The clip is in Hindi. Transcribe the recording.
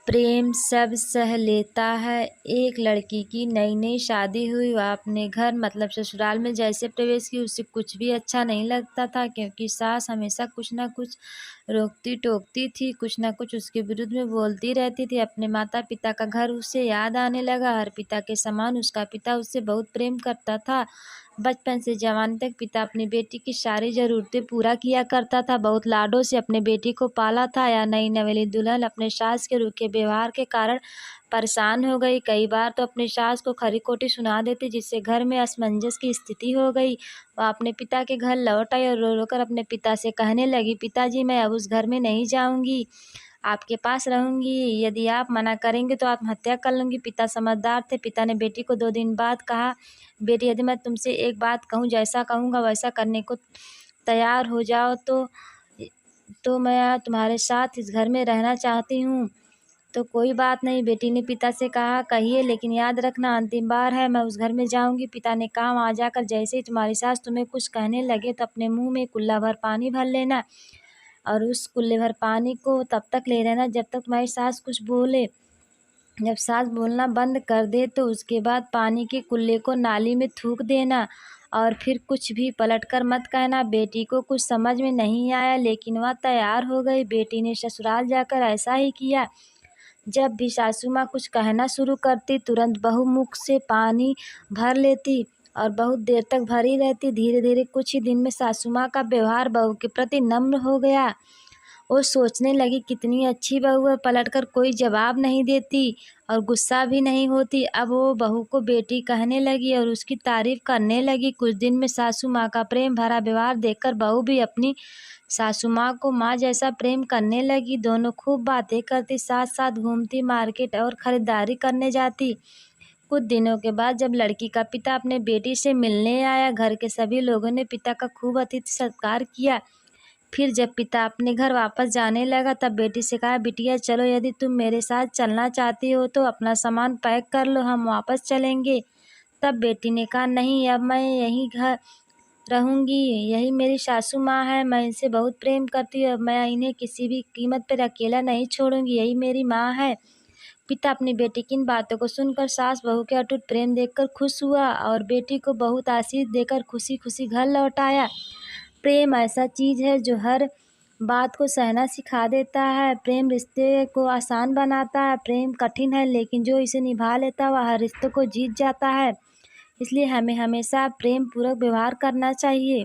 प्रेम सब सह लेता है। एक लड़की की नई नई शादी हुई, वह अपने घर मतलब ससुराल में जैसे प्रवेश की उसे कुछ भी अच्छा नहीं लगता था, क्योंकि सास हमेशा कुछ ना कुछ रोकती टोकती थी, कुछ ना कुछ उसके विरुद्ध में बोलती रहती थी। अपने माता पिता का घर उसे याद आने लगा। हर पिता के समान उसका पिता उससे बहुत प्रेम करता था। बचपन से जवानी तक पिता अपनी बेटी की सारी ज़रूरतें पूरा किया करता था, बहुत लाडों से अपने बेटी को पाला था। या नई नवेली दुल्हन अपने सास के रूखे व्यवहार के कारण परेशान हो गई। कई बार तो अपनी सास को खरी खोटी सुना देती, जिससे घर में असमंजस की स्थिति हो गई। वह अपने पिता के घर लौट आई और रो रो कर अपने पिता से कहने लगी, पिताजी मैं अब उस घर में नहीं जाऊंगी, आपके पास रहूंगी। यदि आप मना करेंगे तो आत्महत्या कर लूंगी। पिता समझदार थे। पिता ने बेटी को 2 दिन बाद कहा, बेटी यदि मैं तुमसे एक बात कहूँ, जैसा कहूँगा वैसा करने को तैयार हो जाओ तो मैं तुम्हारे साथ इस घर में रहना चाहती हूँ। तो कोई बात नहीं, बेटी ने पिता से कहा, कहिए लेकिन याद रखना अंतिम बार है, मैं उस घर में जाऊंगी। पिता ने कहा, वहाँ जाकर जैसे ही तुम्हारी सास तुम्हें कुछ कहने लगे तो अपने मुंह में कुल्ला भर पानी भर लेना और उस कुल्ले भर पानी को तब तक ले रहना जब तक तुम्हारी सास कुछ बोले। जब सास बोलना बंद कर दे तो उसके बाद पानी के कुल्ले को नाली में थूक देना और फिर कुछ भी पलटकर मत कहना। बेटी को कुछ समझ में नहीं आया, लेकिन वह तैयार हो गई। बेटी ने ससुराल जाकर ऐसा ही किया। जब भी सासू माँ कुछ कहना शुरू करती, तुरंत बहू मुख से पानी भर लेती और बहुत देर तक भरी रहती। धीरे धीरे कुछ ही दिन में सासू माँ का व्यवहार बहू के प्रति नम्र हो गया। वो सोचने लगी, कितनी अच्छी बहू है, पलटकर कोई जवाब नहीं देती और गुस्सा भी नहीं होती। अब वो बहू को बेटी कहने लगी और उसकी तारीफ करने लगी। कुछ दिन में सासू माँ का प्रेम भरा व्यवहार देखकर बहू भी अपनी सासू माँ को माँ जैसा प्रेम करने लगी। दोनों खूब बातें करती, साथ साथ घूमती, मार्केट और खरीदारी करने जाती। कुछ दिनों के बाद जब लड़की का पिता अपने बेटी से मिलने आया, घर के सभी लोगों ने पिता का खूब अतिथि सत्कार किया। फिर जब पिता अपने घर वापस जाने लगा तब बेटी से कहा, बिटिया चलो, यदि तुम मेरे साथ चलना चाहती हो तो अपना सामान पैक कर लो, हम वापस चलेंगे। तब बेटी ने कहा, नहीं, अब मैं यहीं घर रहूंगी, यही मेरी सासू माँ है, मैं इनसे बहुत प्रेम करती हूँ, अब मैं इन्हें किसी भी कीमत पर अकेला नहीं छोड़ूंगी, यही मेरी माँ है। पिता अपनी बेटी की इन बातों को सुनकर सास बहू के अटूट प्रेम देखकर खुश हुआ और बेटी को बहुत आशीष देकर खुशी खुशी घर लौट आया। प्रेम ऐसा चीज़ है जो हर बात को सहना सिखा देता है। प्रेम रिश्ते को आसान बनाता है। प्रेम कठिन है, लेकिन जो इसे निभा लेता है वह हर रिश्ते को जीत जाता है। इसलिए हमें हमेशा प्रेम पूर्वक व्यवहार करना चाहिए।